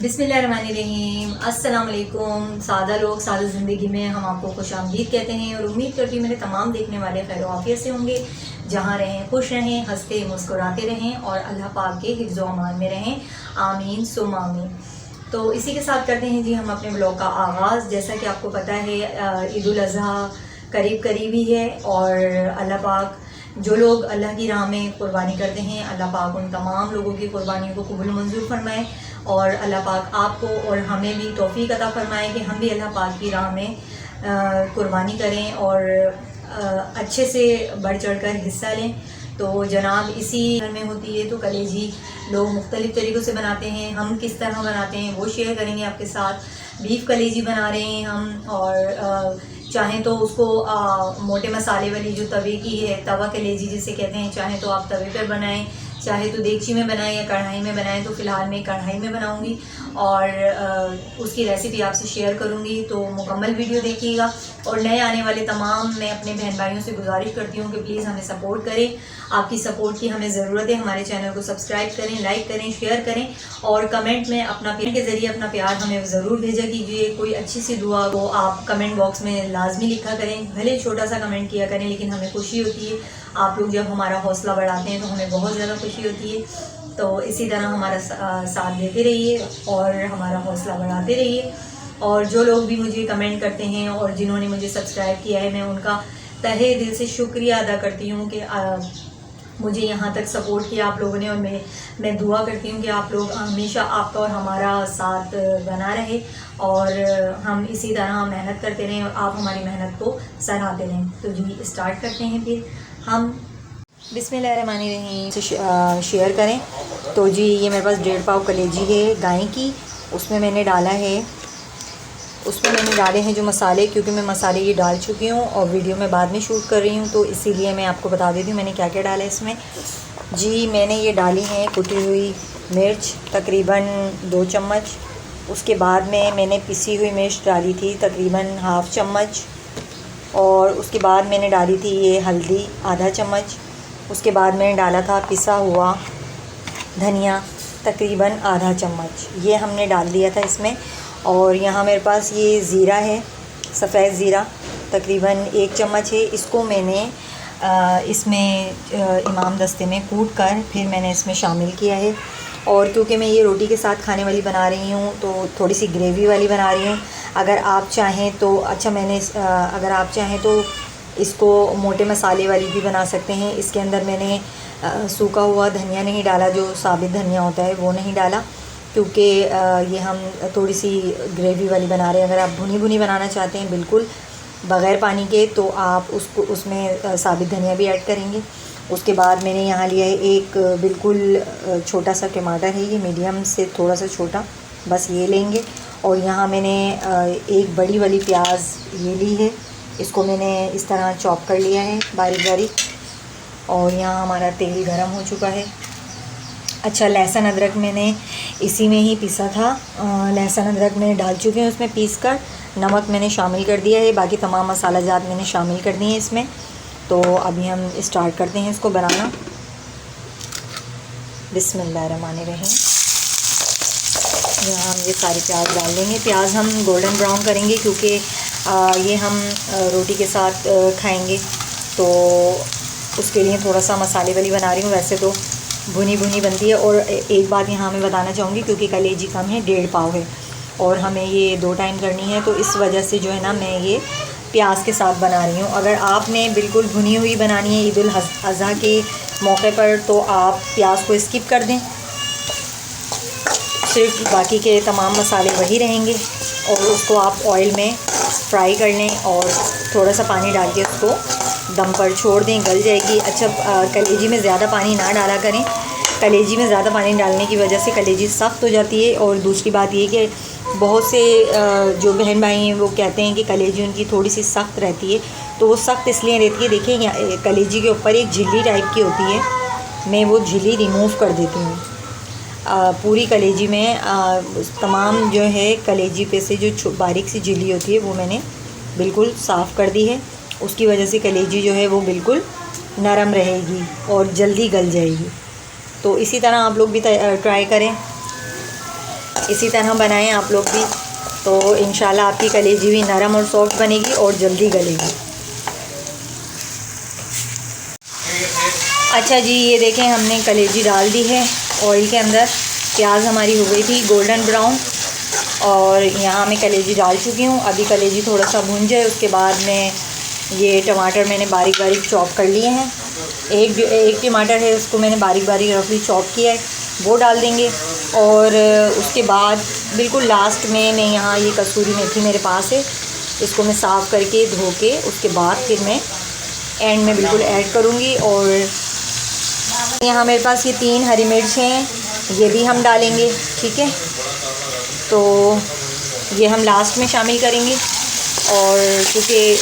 बिस्मिल्लाहिर्रहमानिर्रहीम। अस्सलाम वालेकुम। सादा लोग सादा ज़िंदगी में हम आपको खुशामदीद कहते हैं और उम्मीद करती हूँ मेरे तमाम देखने वाले खैर आफियत से होंगे। जहाँ रहें खुश रहें, हंसते मुस्कुराते रहें और अल्लाह पाक के हिफ्ज़ व अमान में रहें। आमीन सुम आमीन। तो इसी के साथ करते हैं जी हम अपने ब्लॉग का आगाज़। जैसा कि आपको पता है ईद उल अज़हा करीब करीब ही है और अल्लाह पाक जो लोग अल्लाह की राह में क़ुरबानी करते हैं, अल्लाह पाक उन तमाम लोगों की क़ुरबानियों को कबूल मंजूर फरमाए और अल्लाह पाक आपको और हमें भी तौफ़ीक़ अता फरमाए कि हम भी अल्लाह पाक की राह में क़ुरबानी करें और अच्छे से बढ़ चढ़ कर हिस्सा लें। तो जनाब इसी घर में होती है तो कलेजी लोग मुख्तलिफ़ तरीक़ों से बनाते हैं। हम किस तरह बनाते हैं वो शेयर करेंगे आपके साथ। बीफ कलेजी बना रहे हैं हम और चाहें तो उसको मोटे मसाले वाली जो तवे की है, तवा कलेजी जिसे कहते हैं, चाहें तो आप तवे पर बनाएं, चाहे तो देगची में बनाएं या कढ़ाई में बनाएं। तो फ़िलहाल मैं कढ़ाई में बनाऊंगी और उसकी रेसिपी आपसे शेयर करूंगी, तो मुकम्मल वीडियो देखिएगा। और नए आने वाले तमाम मैं अपने बहन भाइयों से गुजारिश करती हूँ कि प्लीज़ हमें सपोर्ट करें। आपकी सपोर्ट की हमें ज़रूरत है। हमारे चैनल को सब्सक्राइब करें, लाइक करें, शेयर करें और कमेंट में अपना प्यार के ज़रिए अपना प्यार हमें ज़रूर भेजा कीजिए। कोई अच्छी सी दुआ को आप कमेंट बॉक्स में लाजमी लिखा करें, भले छोटा सा कमेंट किया करें, लेकिन हमें खुशी होती है। आप लोग जब हमारा हौसला बढ़ाते हैं तो हमें बहुत ज़्यादा खुशी होती है। तो इसी तरह हमारा साथ देते रहिए और हमारा हौसला बढ़ाते रहिए। और जो लोग भी मुझे कमेंट करते हैं और जिन्होंने मुझे सब्सक्राइब किया है, मैं उनका तहे दिल से शुक्रिया अदा करती हूँ कि मुझे यहाँ तक सपोर्ट किया आप लोगों ने। और मैं दुआ करती हूँ कि आप लोग हमेशा आपका और हमारा साथ बना रहे और हम इसी तरह मेहनत करते रहें और आप हमारी मेहनत को सराहते रहें। तो जी स्टार्ट करते हैं फिर हम। बिस्मिल्लाहिर्रहमानिर्रहीम से शेयर करें। तो जी ये मेरे पास 1.5 पाव कलेजी है गाय की। उसमें मैंने डाला है, उसमें मैंने डाले हैं जो मसाले, क्योंकि मैं मसाले ये डाल चुकी हूँ और वीडियो में बाद में शूट कर रही हूँ, तो इसीलिए मैं आपको बता देती हूँ मैंने क्या क्या डाला है इसमें। जी मैंने ये डाली है कुटी हुई मिर्च तकरीबन 2 चम्मच। उसके बाद में मैंने पिसी हुई मिर्च डाली थी तकरीबन ½ चम्मच। और उसके बाद मैंने डाली थी ये हल्दी आधा चम्मच। उसके बाद मैंने डाला था पिसा हुआ धनिया तकरीबन आधा चम्मच, ये हमने डाल दिया था इसमें। और यहाँ मेरे पास ये ज़ीरा है, सफ़ेद ज़ीरा तकरीबन 1 चम्मच है। इसको मैंने इसमें इमाम दस्ते में कूट कर फिर मैंने इसमें शामिल किया है। और क्योंकि मैं ये रोटी के साथ खाने वाली बना रही हूँ तो थोड़ी सी ग्रेवी वाली बना रही हूँ। अगर आप चाहें तो अगर आप चाहें तो इसको मोटे मसाले वाली भी बना सकते हैं। इसके अंदर मैंने सूखा हुआ धनिया नहीं डाला, जो साबित धनिया होता है वो नहीं डाला, क्योंकि ये हम थोड़ी सी ग्रेवी वाली बना रहे हैं। अगर आप भुनी भुनी बनाना चाहते हैं बिल्कुल बग़ैर पानी के, तो आप उसमें साबित धनिया भी ऐड करेंगे। उसके बाद मैंने यहाँ लिया है एक बिल्कुल छोटा सा टमाटर है, ये मीडियम से थोड़ा सा छोटा, बस ये लेंगे। और यहाँ मैंने एक बड़ी वाली प्याज ये ली है, इसको मैंने इस तरह चॉप कर लिया है बारीक बारीक। और यहाँ हमारा तेल गरम हो चुका है। अच्छा, लहसुन अदरक मैंने इसी में ही पीसा था, लहसुन अदरक मैंने डाल चुके हैं उसमें पीस कर। नमक मैंने शामिल कर दिया है, बाकी तमाम मसाला जात मैंने शामिल कर दिए हैं इसमें। तो अभी हम स्टार्ट करते हैं इसको बनाना। बिस्मिल्लाहिर्रहमानिर्रहीम। यहाँ हम ये सारे प्याज डाल देंगे। प्याज हम गोल्डन ब्राउन करेंगे क्योंकि ये हम रोटी के साथ खाएंगे, तो उसके लिए थोड़ा सा मसाले वाली बना रही हूँ। वैसे तो भुनी भुनी बनती है। और एक बात यहाँ मैं बताना चाहूँगी, क्योंकि कलेजी कम है, 1.5 पाव है और हमें ये 2 टाइम करनी है, तो इस वजह से जो है ना मैं ये प्याज के साथ बना रही हूँ। अगर आपने बिल्कुल भुनी हुई बनानी है ईद उल अज़हा के मौके पर, तो आप प्याज को स्किप कर दें, सिर्फ बाकी के तमाम मसाले वही रहेंगे। और उसको आप ऑयल में फ्राई कर लें और थोड़ा सा पानी डाल के उसको दम पर छोड़ दें, गल जाएगी। अच्छा, कलेजी में ज़्यादा पानी ना डाला करें। कलेजी में ज़्यादा पानी डालने की वजह से कलेजी सख्त हो जाती है। और दूसरी बात ये कि बहुत से जो बहन भाई हैं वो कहते हैं कि कलेजी उनकी थोड़ी सी सख्त रहती है, तो वो सख्त इसलिए रहती है, देखिए कलेजी के ऊपर एक झिल्ली टाइप की होती है, मैं वो झिल्ली रिमूव कर देती हूँ। पूरी कलेजी में तमाम जो है कलेजी पे से जो बारीक सी झिल्ली होती है वो मैंने बिल्कुल साफ़ कर दी है। उसकी वजह से कलेजी जो है वो बिल्कुल नरम रहेगी और जल्दी गल जाएगी। तो इसी तरह आप लोग भी ट्राई करें। इसी तरह बनाएं आप लोग भी, तो इंशाल्लाह आपकी कलेजी भी नरम और सॉफ्ट बनेगी और जल्दी गलेगी। अच्छा जी, ये देखें हमने कलेजी डाल दी है ऑयल के अंदर। प्याज हमारी हो गई थी गोल्डन ब्राउन और यहाँ मैं कलेजी डाल चुकी हूँ। अभी कलेजी थोड़ा सा भून जाए उसके बाद में ये टमाटर मैंने बारीक बारीक चॉप कर लिए हैं। एक टमाटर है उसको मैंने बारीक बारीक रफली चॉप किया है, वो डाल देंगे। और उसके बाद बिल्कुल लास्ट में मैं यहाँ ये कसूरी मेथी मेरे पास है, इसको मैं साफ़ करके धो के उसके बाद फिर मैं एंड में बिल्कुल ऐड करूँगी। और यहाँ मेरे पास ये 3 हरी मिर्च हैं, ये भी हम डालेंगे, ठीक है। तो ये हम लास्ट में शामिल करेंगे और क्योंकि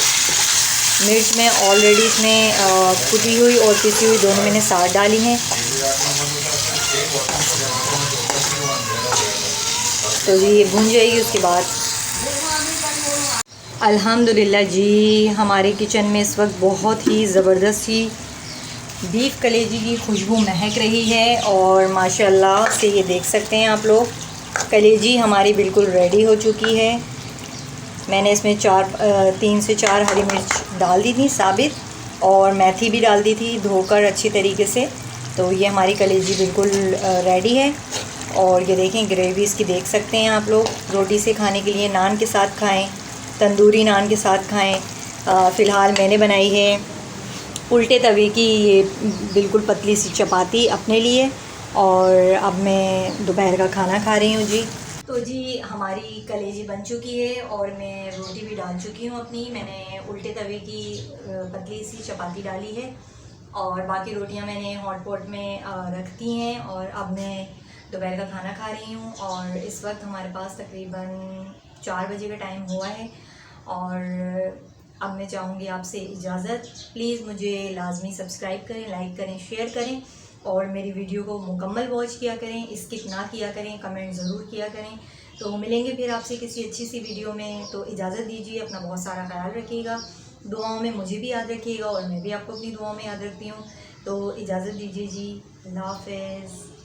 मिर्च में ऑलरेडी इसमें कुटी हुई और पिसी हुई दोनों मैंने साथ डाली हैं। तो जी ये भून जाएगी उसके बाद। अल्हम्दुलिल्लाह जी, हमारे किचन में इस वक्त बहुत ही ज़बरदस्त ही बीफ कलेजी की खुशबू महक रही है और माशाल्लाह से ये देख सकते हैं आप लोग, कलेजी हमारी बिल्कुल रेडी हो चुकी है। मैंने इसमें 3 से 4 हरी मिर्च डाल दी थी साबित और मेथी भी डाल दी थी धोकर अच्छी तरीके से। तो ये हमारी कलेजी बिल्कुल रेडी है। और ये देखें ग्रेवी इसकी देख सकते हैं आप लोग। रोटी से खाने के लिए, नान के साथ खाएं, तंदूरी नान के साथ खाएं। फ़िलहाल मैंने बनाई है उल्टे तवे की ये बिल्कुल पतली सी चपाती अपने लिए और अब मैं दोपहर का खाना खा रही हूँ जी। तो जी हमारी कलेजी बन चुकी है और मैं रोटी भी डाल चुकी हूँ अपनी। मैंने उल्टे तवे की पतली सी चपाती डाली है और बाकी रोटियाँ मैंने हॉट पॉट में रख दी हैं और अब मैं दोपहर का खाना खा रही हूँ। और इस वक्त हमारे पास तकरीबन 4 बजे का टाइम हुआ है और अब मैं चाहूँगी आपसे इजाज़त। प्लीज़ मुझे लाजमी सब्सक्राइब करें, लाइक करें, शेयर करें और मेरी वीडियो को मुकम्मल वॉच किया करें, स्किप ना किया करें, कमेंट ज़रूर किया करें। तो मिलेंगे फिर आपसे किसी अच्छी सी वीडियो में। तो इजाज़त दीजिए, अपना बहुत सारा ख्याल रखिएगा, दुआओं में मुझे भी याद रखिएगा और मैं भी आपको अपनी दुआओं में याद रखती हूँ। तो इजाज़त दीजिए जी, अल्लाह हाफ़िज़।